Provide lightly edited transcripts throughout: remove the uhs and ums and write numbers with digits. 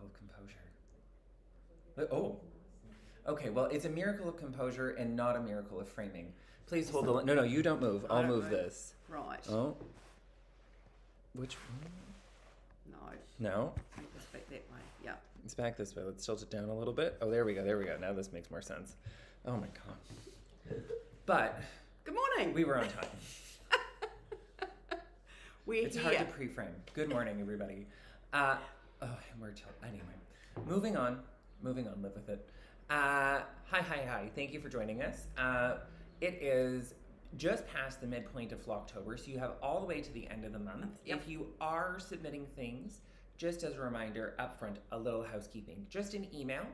miracle of composure. Oh, okay. Well, it's a miracle of composure and not a miracle of framing. Please hold the line. No, you don't move. I'll move this. Right. Oh. Which? No. No. It's back that way. Yeah. It's back this way. Let's tilt it down a little bit. Oh, there we go. Now this makes more sense. Oh my god. But. Good morning. We were on time. It's hard to pre-frame. Good morning, everybody. And we're anyway. Moving on. Live with it. Hi. Thank you for joining us. It is just past the midpoint of Flocktober, so you have all the way to the end of the month. Yep. If you are submitting things, just as a reminder, upfront, a little housekeeping. Just an email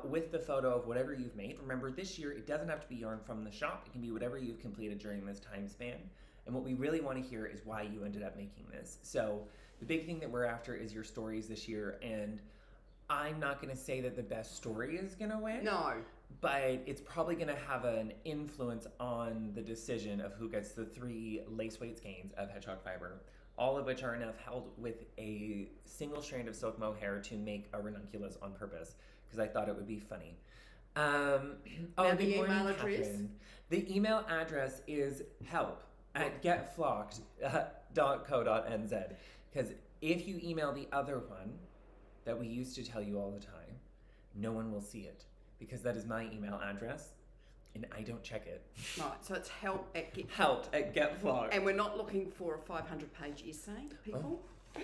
with the photo of whatever you've made. Remember, this year, it doesn't have to be yarn from the shop. It can be whatever you've completed during this time span. And what we really want to hear is why you ended up making this. So the big thing that we're after is your stories this year. And I'm not going to say that the best story is going to win. No. But it's probably going to have an influence on the decision of who gets the 3 lace weight skeins of hedgehog fiber, all of which are enough held with a single strand of silk mohair to make a ranunculus on purpose, because I thought it would be funny. The email address? The email address is help@getflocked.co.nz, because if you email the other one that we used to tell you all the time, no one will see it, because that is my email address, and I don't check it. Right, so it's help@getflocked. And we're not looking for a 500-page essay, people. Oh.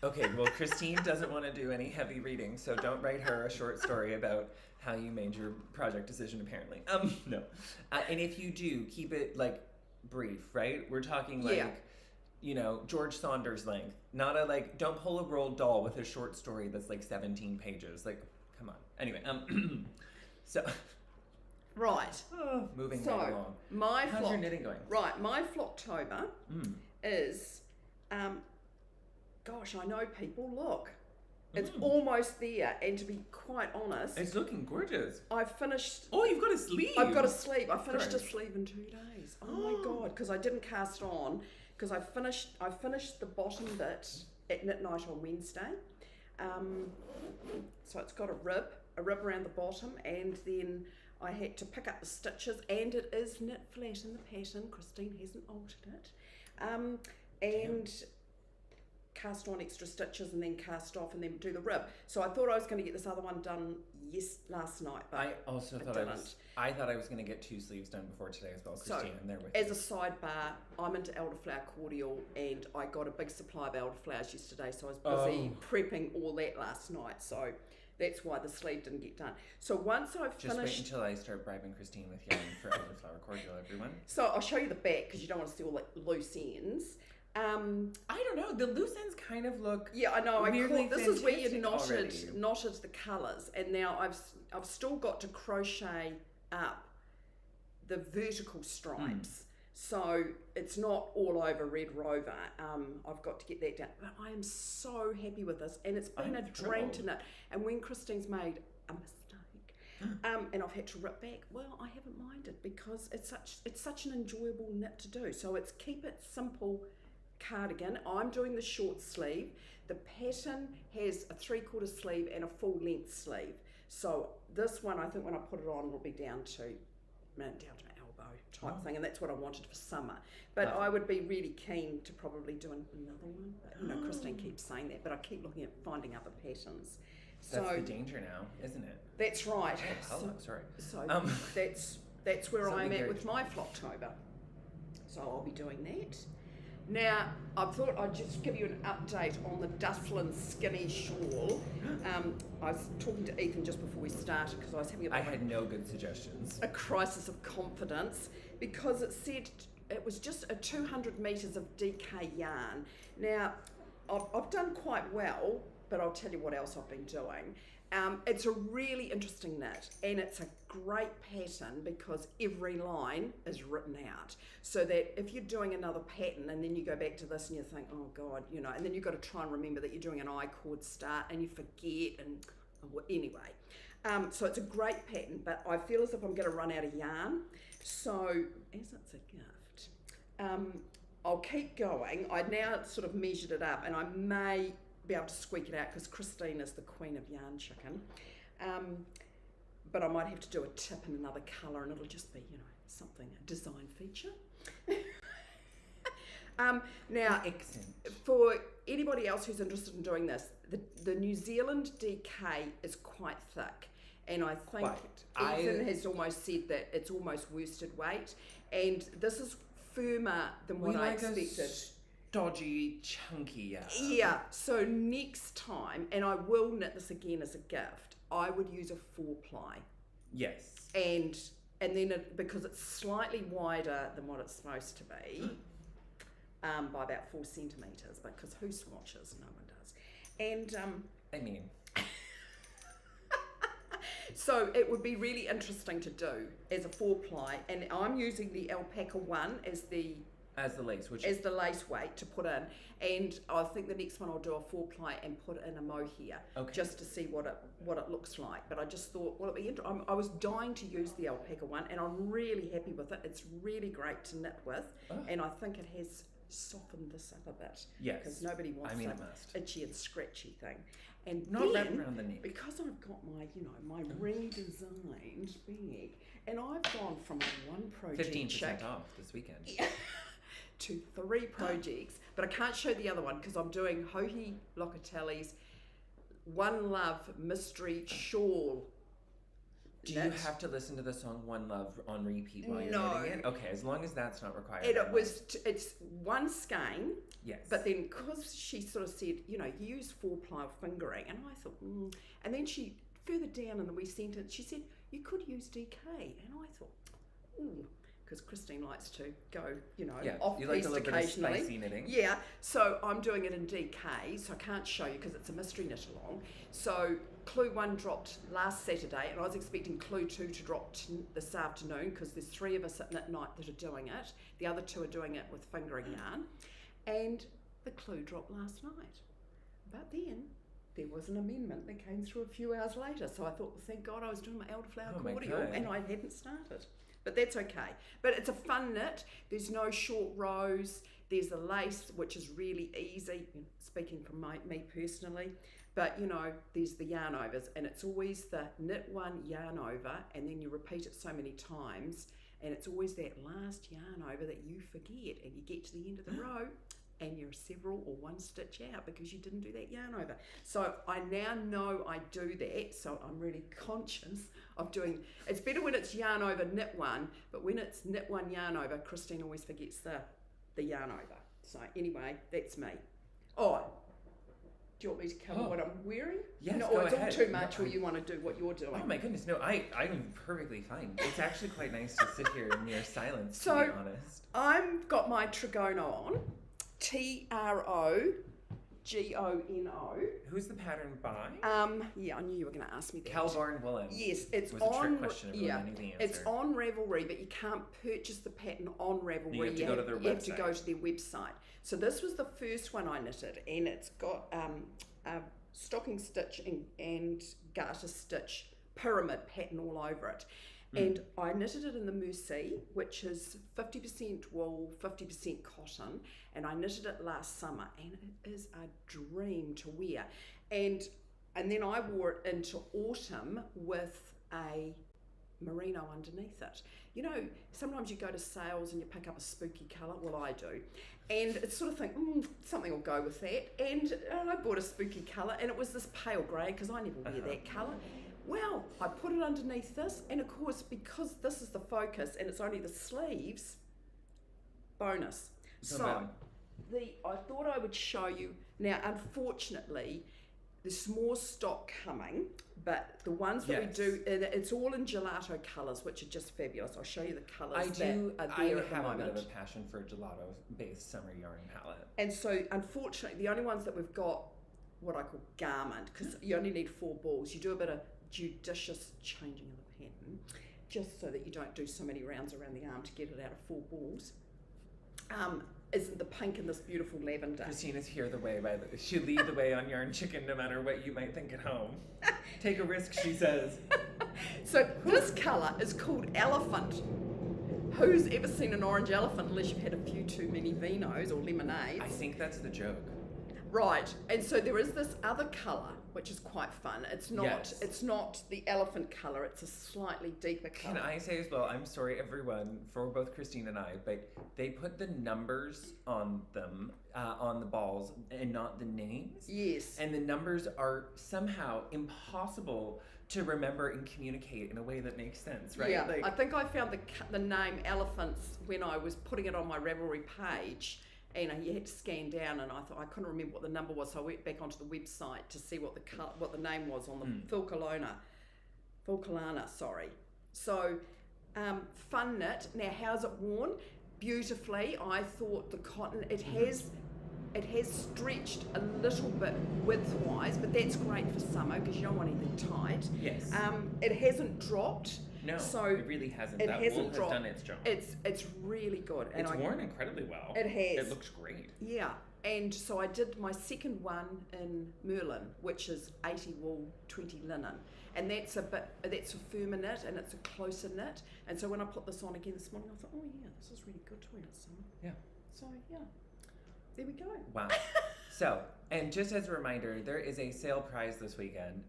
Okay, well, Christine doesn't want to do any heavy reading, so don't write her a short story about how you made your project decision, apparently. No. And if you do, keep it, brief, right? We're talking, George Saunders length. Not don't pull a Roald Dahl with a short story that's, 17 pages. Come on. Anyway, so... Right. Moving right along. How's your knitting going? Right, my Flocktober is... gosh, I know people. Look, it's almost there. And to be quite honest, it's looking gorgeous. I've finished. Oh, you've got a sleeve. I've got a sleeve. I finished a sleeve in 2 days. Oh my god! Because I didn't cast on. Because I finished the bottom bit at knit night on Wednesday. So it's got a rib around the bottom, and then I had to pick up the stitches, and it is knit flat in the pattern. Christine hasn't altered it. And cast on extra stitches and then cast off and then do the rib. So I thought I was going to get this other one done last night, but I also thought I thought I was going to get 2 sleeves done before today as well, Christine. So, and there with as a sidebar, I'm into elderflower cordial, and I got a big supply of elderflowers yesterday, so I was busy prepping all that last night. So that's why the sleeve didn't get done. So once I've finished... Just wait until I start bribing Christine with yarn for elderflower cordial, everyone. So I'll show you the back, because you don't want to see all loose ends. I don't know. The loose ends kind of look. Yeah, I know. This is where you knotted the colours, and now I've still got to crochet up the vertical stripes, so it's not all over Red Rover. I've got to get that down, but I am so happy with this, and it's been a drain to knit. And when Christine's made a mistake, and I've had to rip back, well, I haven't minded, because it's such an enjoyable knit to do. So it's keep it simple. Cardigan. I'm doing the short sleeve. The pattern has a 3/4 sleeve and a full length sleeve. So this one, I think when I put it on, will be down to my elbow type thing, and that's what I wanted for summer. But I would be really keen to probably do another one. But, Christine keeps saying that, but I keep looking at finding other patterns. That's the danger now, isn't it? That's right. Sorry. So that's where I'm at with my Flocktober. So I'll be doing that. Now, I thought I'd just give you an update on the Dufflin skinny shawl. I was talking to Ethan just before we started, because I was having I had no good suggestions. A crisis of confidence, because it said it was just a 200 metres of DK yarn. Now, I've done quite well, but I'll tell you what else I've been doing. It's a really interesting knit, and it's a great pattern because every line is written out, so that if you're doing another pattern and then you go back to this and you think, oh god, and then you've got to try and remember that you're doing an I chord start and you forget, and anyway, so it's a great pattern, but I feel as if I'm going to run out of yarn, so as it's a gift, I'll keep going. I now sort of measured it up, and I may be able to squeak it out because Christine is the queen of yarn chicken. But I might have to do a tip in another colour, and it'll just be, something, a design feature. Now, Excellent. for anybody else who's interested in doing this, the New Zealand DK is quite thick, and I think Ethan has almost said that it's almost worsted weight, and this is firmer than what I expected. Dodgy, chunky. Yeah, so next time, and I will knit this again as a gift, I would use a 4-ply. Yes. And then because it's slightly wider than what it's supposed to be, by about 4 centimetres, because who swatches? No one does. And I mean, so it would be really interesting to do as a 4-ply, and I'm using the alpaca one as the lace weight to put in, and I think the next one I'll do a 4-ply and put in a mohair, just to see what it looks like. But I just thought, well, it'd be interesting. I was dying to use the alpaca one, and I'm really happy with it. It's really great to knit with, and I think it has softened this up a bit. Yes, because nobody wants that itchy and scratchy thing. And not then, wrapped around the neck. because I've got my redesigned bag, and I've gone from a 1 project 15% off this weekend. To 3 projects, but I can't show the other one because I'm doing Hohi Locatelli's One Love Mystery Shawl. Do you have to listen to the song One Love on repeat while you're knitting it? Okay, as long as that's not required. And it's one skein. Yes. But then because she sort of said, you use 4-ply fingering, and I thought, and then she, further down in the wee sentence, she said, you could use DK, and I thought, because Christine likes to go, off you like piece a little occasionally. bit of spicy knitting. Yeah, so I'm doing it in DK, so I can't show you because it's a mystery knit along. So Clue 1 dropped last Saturday, and I was expecting Clue 2 to drop this afternoon because there's 3 of us at Knit Night that are doing it. The other 2 are doing it with fingering yarn, and the Clue dropped last night. But then there was an amendment that came through a few hours later, so I thought, well, thank God I was doing my elderflower cordial and I hadn't started. But that's okay. But it's a fun knit. There's no short rows. There's the lace, which is really easy, speaking from me personally. But, there's the yarn overs, and it's always the knit one yarn over, and then you repeat it so many times, and it's always that last yarn over that you forget, and you get to the end of the row, and you're several or 1 stitch out because you didn't do that yarn over. So I now know I do that, so I'm really conscious of doing. It's better when it's yarn over knit one, but when it's knit one yarn over, Christine always forgets the yarn over. So anyway, that's me. Oh, do you want me to cover what I'm wearing? Yes, no, go it's ahead. all too much, or you want to do what you're doing? Oh my goodness, no, I'm perfectly fine. It's actually quite nice to sit here in your silence, to be honest. I've got my Trigono on. Trogono. Who's the pattern by? Yeah, I knew you were going to ask me that. Calborn Woolen. Yes, it's was on. A trick question if I knew the answer. It's on Ravelry, but you can't purchase the pattern on Ravelry. You have to go to their website. You have to go to their website. So this was the first one I knitted, and it's got a stocking stitch and garter stitch pyramid pattern all over it. And I knitted it in the Mercy, which is 50% wool, 50% cotton, and I knitted it last summer, and it is a dream to wear. And then I wore it into autumn with a merino underneath it. Sometimes you go to sales and you pick up a spooky colour. Well, I do. And it's sort of think, something will go with that. And I bought a spooky colour, and it was this pale grey, because I never wear that colour. Well, I put it underneath this, and of course, because this is the focus and it's only the sleeves, bonus. So, I thought I would show you. Now, unfortunately, there's more stock coming, but the ones that we do, it's all in gelato colours, which are just fabulous. I'll show you the colours I that are there at the moment. I have a bit of a passion for a gelato-based summer yarn palette. And so, unfortunately, the only ones that we've got, what I call garment, because you only need 4 balls. You do a bit of judicious changing of the pattern, just so that you don't do so many rounds around the arm to get it out of 4 balls. Isn't the pink and this beautiful lavender? Christina's here the way. She'll lead the way on Yarn Chicken, no matter what you might think at home. Take a risk, she says. So this colour is called Elephant. Who's ever seen an orange elephant unless you've had a few too many vinos or lemonades? I think that's the joke. Right, and so there is this other colour which is quite fun. It's not Yes. it's not the elephant colour. It's a slightly deeper colour. Can I say as well, I'm sorry everyone, for both Christine and I, but they put the numbers on them, on the balls, and not the names. Yes. And the numbers are somehow impossible to remember and communicate in a way that makes sense, right? Yeah, I think I found the name elephants when I was putting it on my Ravelry page, and you had to scan down, and I thought I couldn't remember what the number was, so I went back onto the website to see what the name was on the Fulkalana, sorry. So, fun knit. Now, how's it worn? Beautifully. I thought the cotton, it has stretched a little bit width-wise, but that's great for summer because you don't want anything tight. Yes. It hasn't dropped. No, so it really hasn't. It that hasn't wool has dropped. done its job. It's really good. It's worn incredibly well. It has. It looks great. Yeah, and so I did my second one in Merlin, which is 80 wool, 20 linen, and that's a firmer knit and it's a closer knit. And so when I put this on again this morning, I thought, oh yeah, this is really good to wear this summer. Yeah. So yeah, there we go. Wow. So, and just as a reminder, there is a SalePrise this weekend.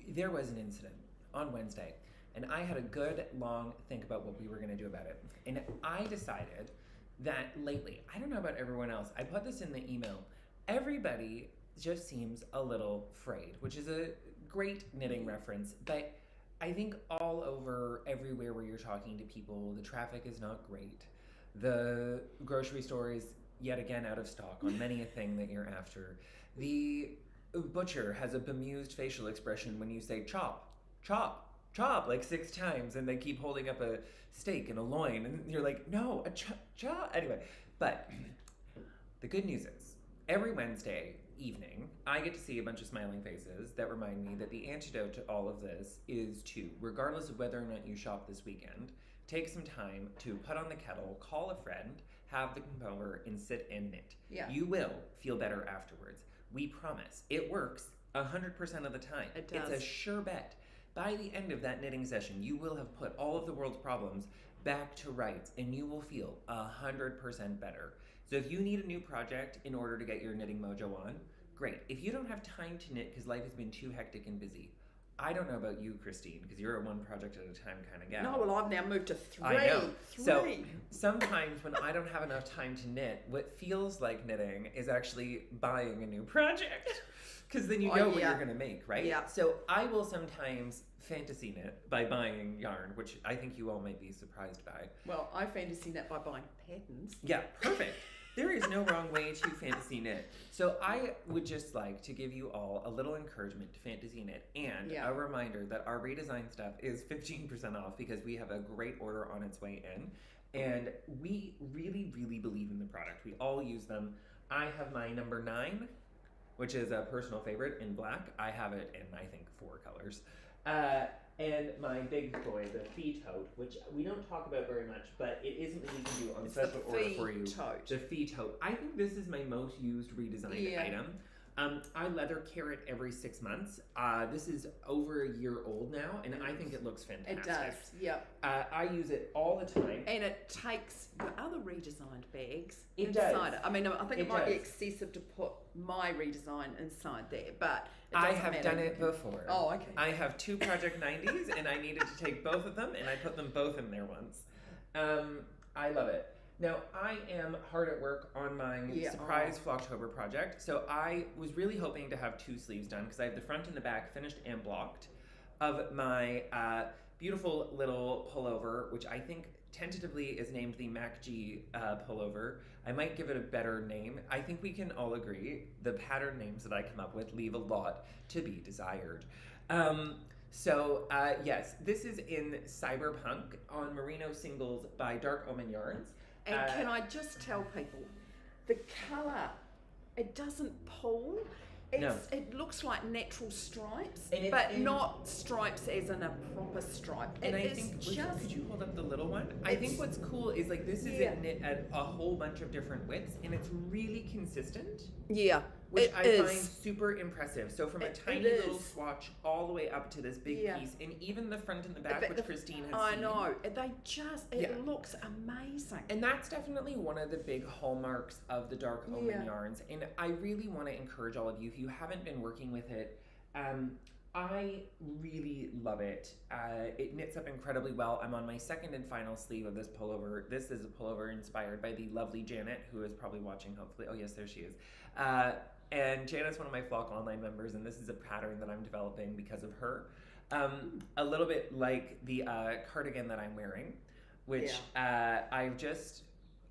There was an incident on Wednesday, and I had a good long think about what we were going to do about it. And I decided that lately, I don't know about everyone else, I put this in the email, everybody just seems a little frayed, which is a great knitting reference, but I think all over, everywhere where you're talking to people, the traffic is not great. The grocery store is yet again out of stock on many a thing that you're after. The butcher has a bemused facial expression when you say chop, chop, chop like 6 times, and they keep holding up a steak and a loin, and you're like, no, a chop. Anyway, but the good news is, every Wednesday evening, I get to see a bunch of smiling faces that remind me that the antidote to all of this is to, regardless of whether or not you shop this weekend, take some time to put on the kettle, call a friend, have them come over, and sit and knit. Yeah. You will feel better afterwards. We promise. It works 100% of the time. It does. It's a sure bet. By the end of that knitting session, you will have put all of the world's problems back to rights, and you will feel 100% better. So if you need a new project in order to get your knitting mojo on, great. If you don't have time to knit because life has been too hectic and busy, I don't know about you, Christine, because you're a one project at a time kind of gal. No, well, I've now moved to 3. I know. 3. So sometimes when I don't have enough time to knit, what feels like knitting is actually buying a new project. Because then you know what you're going to make, right? Yeah. So I will sometimes fantasy knit by buying yarn, which I think you all might be surprised by. Well, I fantasy knit by buying patterns. Yeah, perfect. There is no wrong way to fantasy knit. So I would just like to give you all a little encouragement to fantasy knit and a reminder that our redesign stuff is 15% off because we have a great order on its way in. And we really, really believe in the product. We all use them. I have my number 9, which is a personal favorite in black. I have it in, I think, 4 colors. And my big boy, the fee tote, which we don't talk about very much, but it is something we can do on special order for you. Tote. The fee tote. I think this is my most used redesigned item. I leather care it every 6 months. This is over a year old now, and I think it looks fantastic. It does, yep. I use it all the time. And it takes the other redesigned bags inside it. I mean, I think it might be does. excessive to put my redesign inside there, but I have done it before. Oh, okay. I have 2 Project 90s, and I needed to take both of them, and I put them both in there once. I love it. Now, I am hard at work on my surprise Flocktober project, so I was really hoping to have 2 sleeves done, because I have the front and the back finished and blocked of my beautiful little pullover, which I think tentatively is named the MacG pullover. I might give it a better name. I think we can all agree the pattern names that I come up with leave a lot to be desired. Yes, this is in Cyberpunk on Merino Singles by Dark Omen Yarns. And can I just tell people, the colour, it doesn't pull. It looks like natural stripes, but not stripes as in a proper stripe. And I think, could you hold up the little one? I think what's cool is like this is knit at a whole bunch of different widths, and it's really consistent. Yeah. which It I is. find super impressive. So from a It tiny little is. swatch all the way up to this big Yeah. piece, and even the front and the back, which Christine has I seen. know. They just, it looks amazing. And that's definitely one of the big hallmarks of the Dark Omen Yeah. yarns. And I really want to encourage all of you, if you haven't been working with it, I really love it. It knits up incredibly well. I'm on my second and final sleeve of this pullover. This is a pullover inspired by the lovely Janet, who is probably watching, hopefully. Oh, yes, there she is. And Janet's one of my Flock Online members, and this is a pattern that I'm developing because of her. A little bit like the cardigan that I'm wearing, which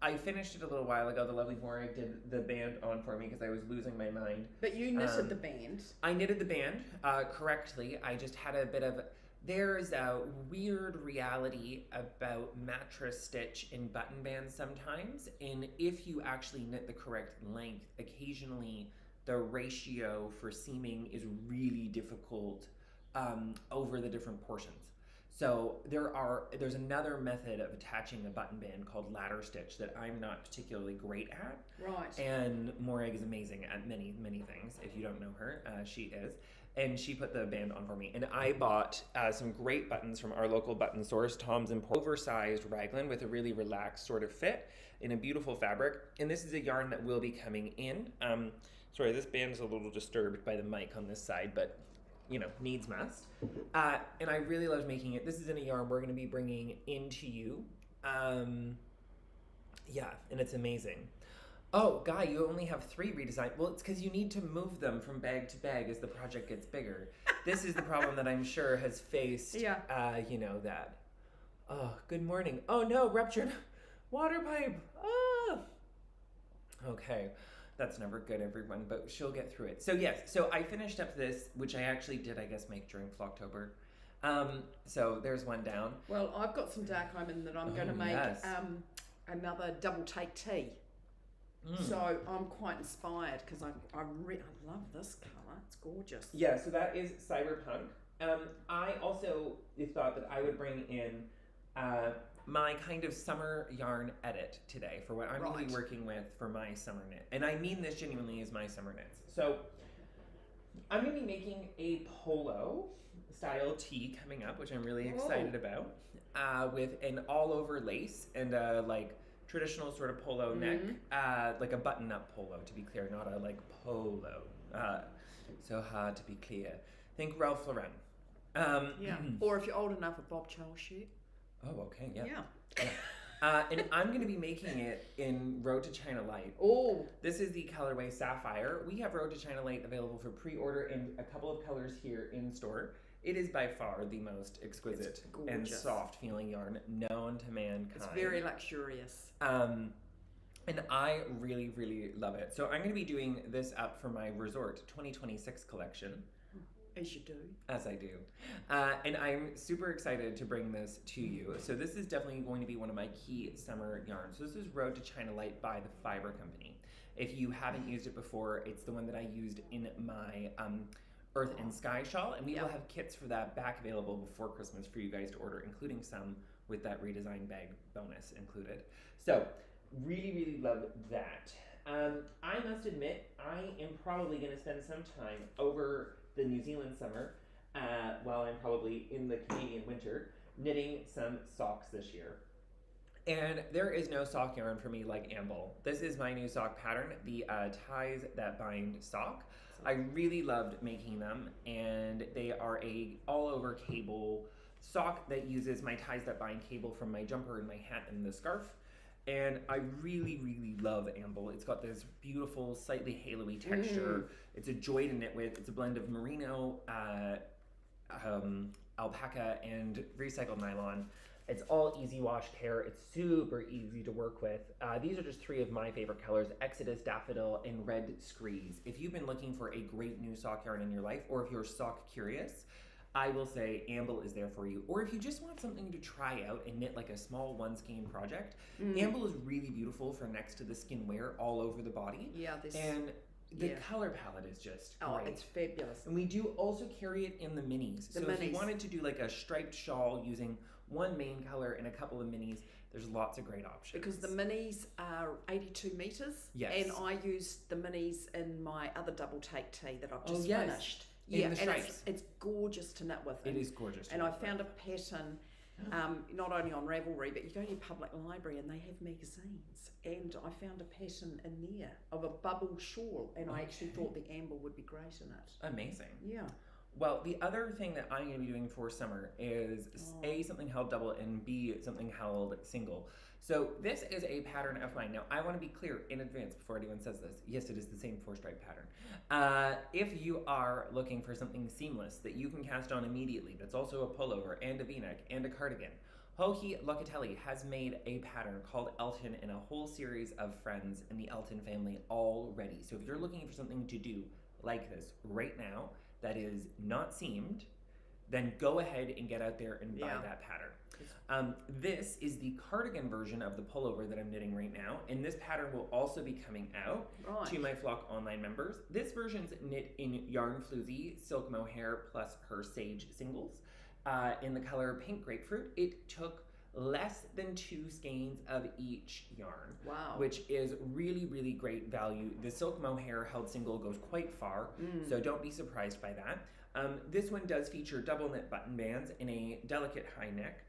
I finished it a little while ago. The lovely Morag did the band on for me because I was losing my mind. But you knitted the band. I knitted the band correctly. I just had a bit of... There's a weird reality about mattress stitch in button bands sometimes. And if you actually knit the correct length, occasionally the ratio for seaming is really difficult over the different portions. So there's another method of attaching a button band called ladder stitch that I'm not particularly great at. Right. And Morag is amazing at many, many things. If you don't know her, she is. And she put the band on for me. And I bought some great buttons from our local button source, Tom's Import. Oversized raglan with a really relaxed sort of fit in a beautiful fabric. And this is a yarn that will be coming in. Sorry, this band is a little disturbed by the mic on this side, but you know, needs must. And I really loved making it. This is in a yarn we're going to be bringing into you. Yeah, and it's amazing. Oh, Guy, you only have 3 redesigned. Well, it's because you need to move them from bag to bag as the project gets bigger. This is the problem that I'm sure has faced, you know, that. Oh, good morning. Oh, no, ruptured water pipe. Oh. Okay. That's never good, everyone, but she'll get through it. So yes, so I finished up this, which I actually did, I guess, make during Flocktober. So there's one down. Well, I've got some dark omen that I'm going to make another double take tea. So I'm quite inspired because I love this colour. It's gorgeous. Yeah, so that is Cyberpunk. I also thought that I would bring in my kind of summer yarn edit today for what I'm going to be working with for my summer knit. And I mean this genuinely as my summer knits. So I'm going to be making a polo style tee coming up, which I'm really excited about, with an all over lace and a like traditional sort of polo neck, like a button up polo to be clear, not a like polo. So hard to be clear. Think Ralph Lauren. Or if you're old enough, a Bob Charles shirt. Oh, okay, yeah. Yeah. And I'm going to be making it in Road to China Light. Oh. This is the colorway Sapphire. We have Road to China Light available for pre-order in a couple of colors here in store. It is by far the most exquisite and soft feeling yarn known to mankind. It's very luxurious. And I really, really love it. So I'm going to be doing this up for my Resort 2026 collection. As you do. As I do. And I'm super excited to bring this to you. So this is definitely going to be one of my key summer yarns. So this is Road to China Light by the Fiber Company. If you haven't used it before, it's the one that I used in my Earth and Sky shawl. And we will have kits for that back available before Christmas for you guys to order, including some with that redesign bag bonus included. So really, really love that. I must admit, I am probably going to spend some time over the New Zealand summer, while I'm probably in the Canadian winter, knitting some socks this year. And there is no sock yarn for me like Amble. This is my new sock pattern, the Ties That Bind sock. I really loved making them, and they are a all-over cable sock that uses my Ties That Bind cable from my jumper and my hat and the scarf. And I really, really love Amble. It's got this beautiful, slightly halo-y texture. It's a joy to knit with. It's a blend of merino, alpaca, and recycled nylon. It's all easy wash care. It's super easy to work with. These are just 3 of my favorite colors: Exodus, Daffodil, and Red Screes. If you've been looking for a great new sock yarn in your life, or if you're sock curious, I will say Amble is there for you. Or if you just want something to try out and knit like a small one-skein project, Amble is really beautiful for next to the skin wear all over the body. Yeah, and the color palette is just great. Oh, it's fabulous. And we do also carry it in the minis. So if you wanted to do like a striped shawl using one main color and a couple of minis. There's lots of great options. Because the minis are 82 metres. Yes. And I used the minis in my other double take tee that I've just yes. finished. In Yeah, the and stripes. it's gorgeous to knit with. It is gorgeous. And I found a pattern, not only on Ravelry, but you go to your public library and they have magazines. And I found a pattern in there of a bubble shawl, and I actually thought the amber would be great in it. Amazing. Yeah. Well, the other thing that I'm going to be doing for summer is A, something held double, and B, something held single. So this is a pattern of mine. Now, I want to be clear in advance before anyone says this. Yes, it is the same 4-stripe pattern. If you are looking for something seamless that you can cast on immediately, that's also a pullover and a v-neck and a cardigan, Hoki Locatelli has made a pattern called Elton and a whole series of friends in the Elton family already. So if you're looking for something to do like this right now that is not seamed, then go ahead and get out there and buy that pattern. This is the cardigan version of the pullover that I'm knitting right now, and this pattern will also be coming out to my Flock online members. This version's knit in Yarn Floozy Silk Mohair plus her Sage singles in the color Pink Grapefruit. It took less than 2 skeins of each yarn, which is really, really great value. The Silk Mohair held single goes quite far, so don't be surprised by that. This one does feature double knit button bands in a delicate high neck.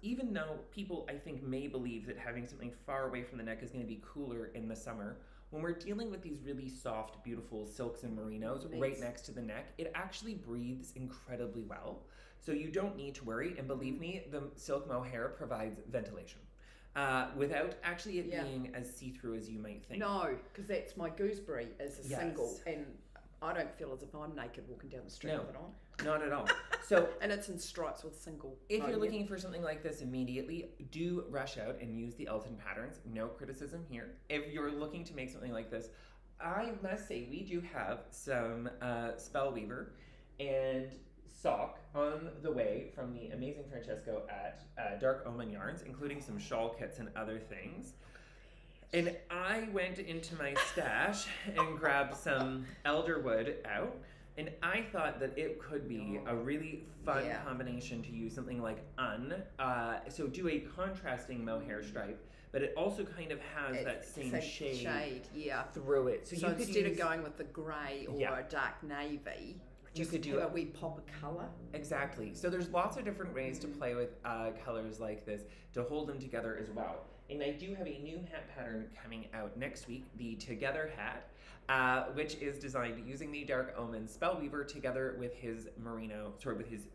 Even though people, I think, may believe that having something far away from the neck is going to be cooler in the summer, when we're dealing with these really soft, beautiful silks and merinos right next to the neck, it actually breathes incredibly well. So you don't need to worry, and believe me, the Silk Mohair provides ventilation without actually it being as see-through as you might think. No, because that's my gooseberry is a single, and I don't feel as if I'm naked walking down the street with it on. Not at all. So, and it's in stripes with single. If you're looking for something like this immediately, do rush out and use the Elton patterns. No criticism here. If you're looking to make something like this, I must say we do have some Spellweaver and sock on the way from the amazing Francesco at Dark Omen Yarns, including some shawl kits and other things. And I went into my stash and grabbed some elderwood out, and I thought that it could be a really fun combination to use something like so do a contrasting mohair stripe, but it also kind of has that same shade through it. So you could instead of going with the grey or a dark navy, you could do a wee pop of colour. Exactly. So there's lots of different ways to play with colors like this to hold them together as well. And I do have a new hat pattern coming out next week, the Together hat, which is designed using the Dark Omen Spellweaver together with his merino,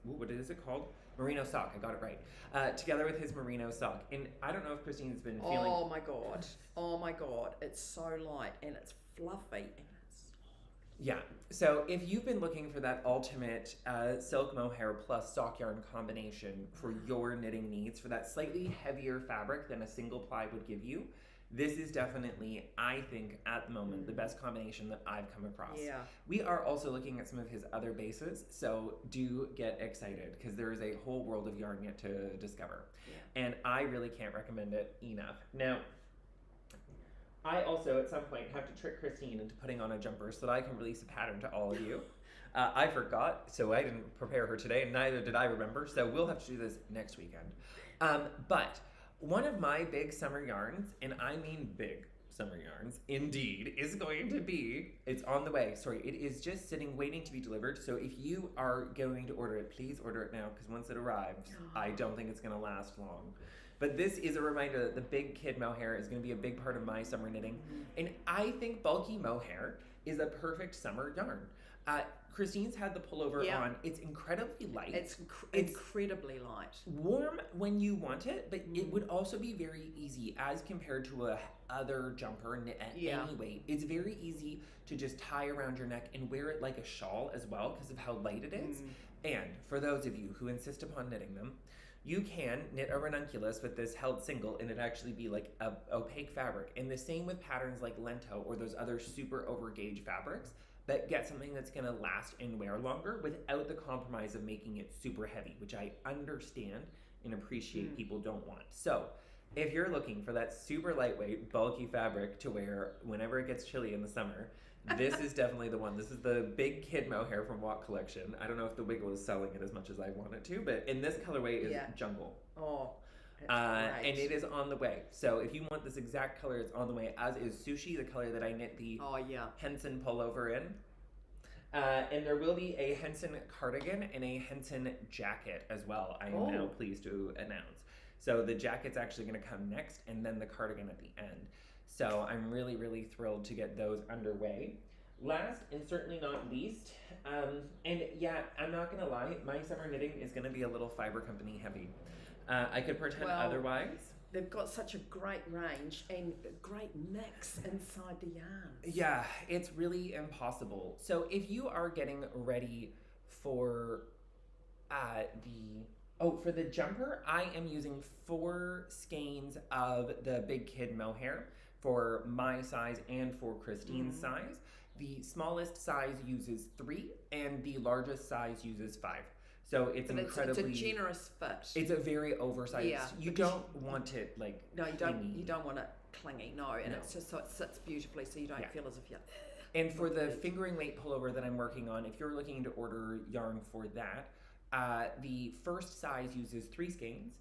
what is it called? Merino sock, I got it right. Together with his merino sock. And I don't know if Christine's been feeling... Oh my God, it's so light and it's fluffy. Yeah, so if you've been looking for that ultimate silk mohair plus sock yarn combination for your knitting needs, for that slightly heavier fabric than a single ply would give you, this is definitely, I think, at the moment, the best combination that I've come across. Yeah. We are also looking at some of his other bases, so do get excited because there is a whole world of yarn yet to discover. Yeah. And I really can't recommend it enough. Now, I also, at some point, have to trick Christine into putting on a jumper so that I can release a pattern to all of you. I forgot, so I didn't prepare her today, and neither did I remember, so we'll have to do this next weekend. But one of my big summer yarns, and I mean big summer yarns, indeed, is going to be, it's on the way. Sorry, it is just sitting, waiting to be delivered. So if you are going to order it, please order it now, because once it arrives, I don't think it's going to last long. But this is a reminder that the big kid mohair is going to be a big part of my summer knitting. And I think bulky mohair is a perfect summer yarn. Christine's had the pullover on. It's incredibly light. It's incredibly light. Warm when you want it, but it would also be very easy as compared to a other jumper knit at any weight. It's very easy to just tie around your neck and wear it like a shawl as well because of how light it is. And for those of you who insist upon knitting them, you can knit a ranunculus with this held single and it actually be like a opaque fabric. And the same with patterns like Lento or those other super overgauge fabrics that get something that's gonna last and wear longer without the compromise of making it super heavy, which I understand and appreciate people don't want. So if you're looking for that super lightweight, bulky fabric to wear whenever it gets chilly in the summer, This is definitely the one. This is the big kid mohair from Walk Collection. I don't know if the Wiggle is selling it as much as I want it to, but in this colorway is jungle. Oh, and it is on the way. So if you want this exact color, it's on the way, as is Sushi, the color that I knit the Henson pullover in. And there will be a Henson cardigan and a Henson jacket as well, I am now pleased to announce. So the jacket's actually going to come next, and then the cardigan at the end. So I'm really, really thrilled to get those underway. Last and certainly not least, and yeah, I'm not going to lie, my summer knitting is going to be a little fiber company heavy. I could pretend otherwise. They've got such a great range and a great mix inside the yarns. Yeah, it's really impossible. So if you are getting ready for for the jumper, I am using 4 skeins of the big kid mohair for my size and for Christine's size. The smallest size uses 3 and the largest size uses 5. So it's incredibly. It's a generous fit. It's a very oversized. Yeah, you don't want it like. No, you don't. You don't want it clingy. No, and it's just so it sits beautifully, so you don't feel as if you're. And for the fingering weight pullover that I'm working on, if you're looking to order yarn for that, the first size uses 3 skeins,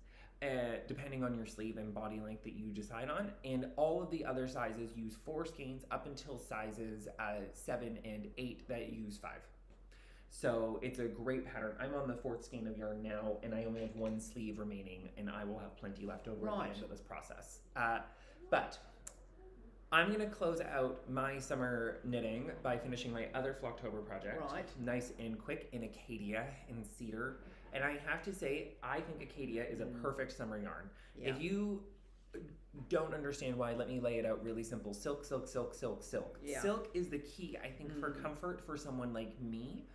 depending on your sleeve and body length that you decide on, and all of the other sizes use 4 skeins up until sizes 7 and 8 that use 5. So it's a great pattern. I'm on the 4th skein of yarn now, and I only have 1 sleeve remaining, and I will have plenty left over at the end of this process. But I'm going to close out my summer knitting by finishing my other Flocktober project. Nice and quick in Acadia in cedar. And I have to say, I think Acadia is a perfect summer yarn. Yeah. If you don't understand why, let me lay it out really simple. Silk, silk, silk, silk, silk. Yeah. Silk is the key, I think, for comfort for someone like me.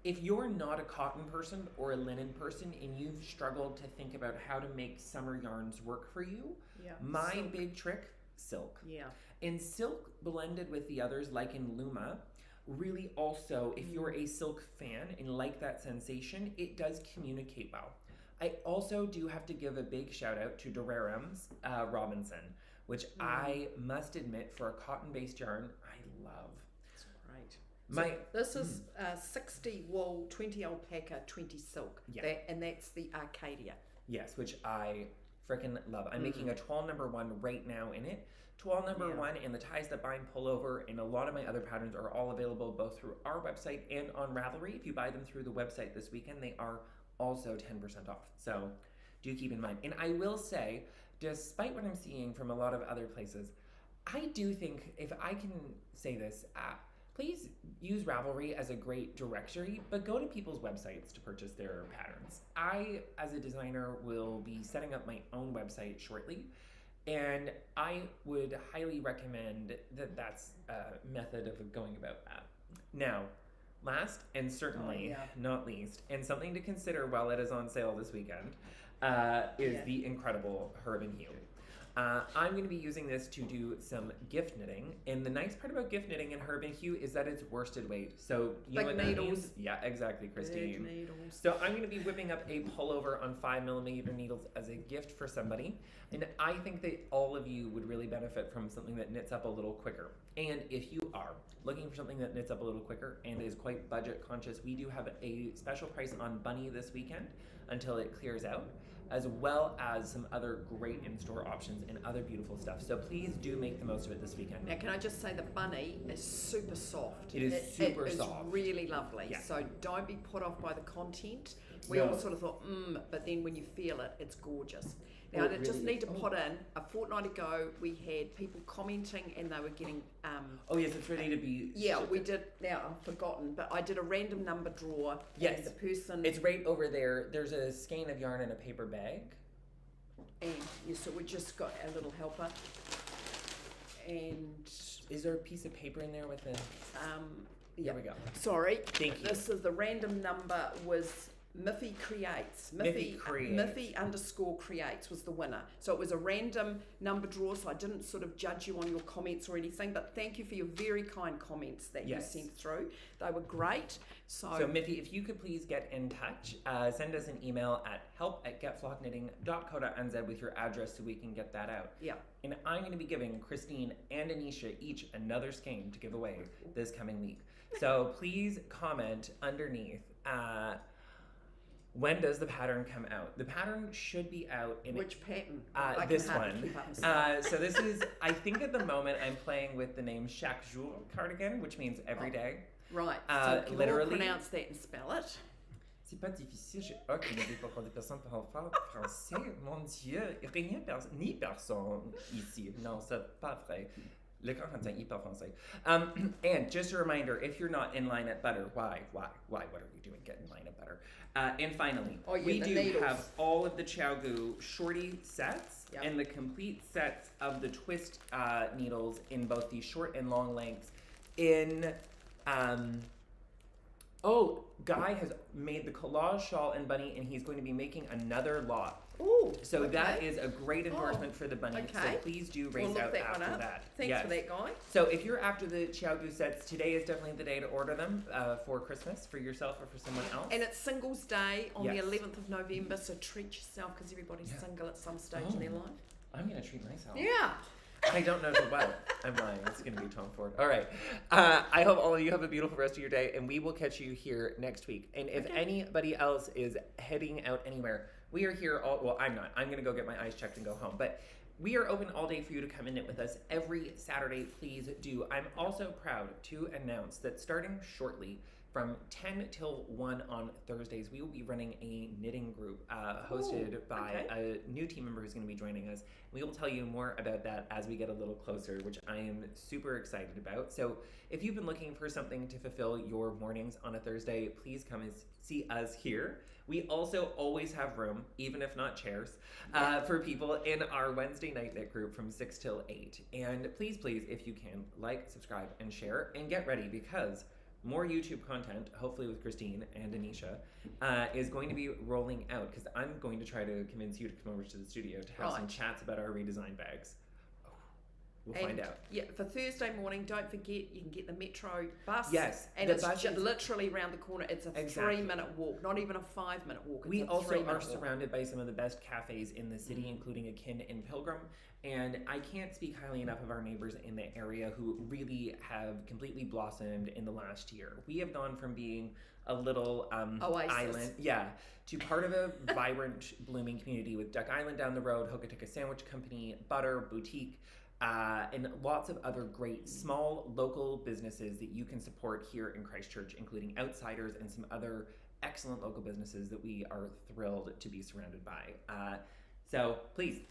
If you're not a cotton person or a linen person and you've struggled to think about how to make summer yarns work for you, my big trick, silk. Yeah. And silk blended with the others, like in Luma, really also, if you're a silk fan and like that sensation, it does communicate well. I also do have to give a big shout out to Durarum's Robinson, which I must admit, for a cotton-based yarn, I love. This is 60 wool, 20 alpaca, 20 silk. Yeah. And that's the Arcadia. Yes, which I freaking love. I'm making a toile number 1 right now in it. Toile number 1 and the ties that bind pullover and a lot of my other patterns are all available both through our website and on Ravelry. If you buy them through the website this weekend, they are also 10% off. So do keep in mind. And I will say, despite what I'm seeing from a lot of other places, I do think, if I can say this, please use Ravelry as a great directory, but go to people's websites to purchase their patterns. I, as a designer, will be setting up my own website shortly, and I would highly recommend that that's a method of going about that. Now, last and certainly not least, and something to consider while it is on sale this weekend, is the incredible Herb and Hue. I'm going to be using this to do some gift knitting, and the nice part about gift knitting in Herb and Hue is that it's worsted weight. So you know what that means? Yeah, exactly, Christine. Big needles. So I'm going to be whipping up a pullover on 5mm needles as a gift for somebody, and I think that all of you would really benefit from something that knits up a little quicker. And if you are looking for something that knits up a little quicker and is quite budget conscious, we do have a special price on Bunny this weekend until it clears out, as well as some other great in-store options and other beautiful stuff. So please do make the most of it this weekend. Now, can I just say the bunny is super soft. It is super soft. It is really lovely. Yeah. So don't be put off by the content. We all sort of thought, but then when you feel it, it's gorgeous. Now, I just need to put in, a fortnight ago, we had people commenting and they were getting... oh, yes, it's ready to be... Yeah, we did. Now, I've forgotten, but I did a random number draw. Yes. And the person... It's right over there. There's a skein of yarn in a paper bag. And so we just got a little helper. And... Is there a piece of paper in there with the... There we go. Sorry. Thank you. This is the random number was Miffy Creates. Miffy_creates was the winner. So it was a random number draw, so I didn't sort of judge you on your comments or anything, but thank you for your very kind comments that you sent through. They were great. So Miffy, if you could please get in touch, send us an email at help@getflockknitting.co.nz with your address so we can get that out. Yeah. And I'm going to be giving Christine and Anisha each another skein to give away this coming week. So please comment underneath. When does the pattern come out? The pattern should be out in which pattern? this one. So this is, I think at the moment I'm playing with the name Chaque Jour cardigan, which means every day. Right. So can you all pronounce that and spell it? C'est pas difficile, j'ai aucune idée pourquoi des personnes parlent français. Mon Dieu, rien ni personne ici. Non, c'est pas vrai. Le Corentin hyper français. And just a reminder, if you're not in line at Butter, why? What are we doing? Get in line at Butter. And finally, we do have all of the Xiaogu shorty sets and the complete sets of the twist needles in both the short and long lengths. Guy has made the collage shawl and bunny, and he's going to be making another lot. Ooh, so that is a great endorsement for the bunny. So please do race out after that. Thanks for that, Guy. So if you're after the Xiaogu sets, today is definitely the day to order them for Christmas for yourself or for someone else. And it's Singles Day on the 11th of November, so treat yourself because everybody's single at some stage in their life. I'm going to treat myself. Yeah. I don't know what. I'm lying. It's going to be Tom Ford. All right. I hope all of you have a beautiful rest of your day, and we will catch you here next week. And if anybody else is heading out anywhere, we are here I'm not. I'm going to go get my eyes checked and go home. But we are open all day for you to come and knit with us every Saturday. Please do. I'm also proud to announce that starting shortly, from 10 till 1 on Thursdays, we will be running a knitting group hosted by a new team member who's going to be joining us. We will tell you more about that as we get a little closer, which I am super excited about. So if you've been looking for something to fulfill your mornings on a Thursday, please come and see us here. We also always have room, even if not chairs, for people in our Wednesday night knit group from 6 till 8. And please, if you can, like, subscribe, and share, and get ready because more YouTube content, hopefully with Christine and Anisha, is going to be rolling out because I'm going to try to convince you to come over to the studio to have some chats about our redesign bags. We'll find out. Yeah, for Thursday morning, don't forget you can get the Metro bus. Yes, and it's literally around the corner. It's a 3-minute walk, not even a 5-minute walk. We also are surrounded by some of the best cafes in the city, including Akin and Pilgrim. And I can't speak highly enough of our neighbors in the area who really have completely blossomed in the last year. We have gone from being a little island, to part of a vibrant, blooming community with Duck Island down the road, Hokitika Sandwich Company, Butter, Boutique, and lots of other great small local businesses that you can support here in Christchurch, including Outsiders and some other excellent local businesses that we are thrilled to be surrounded by. So please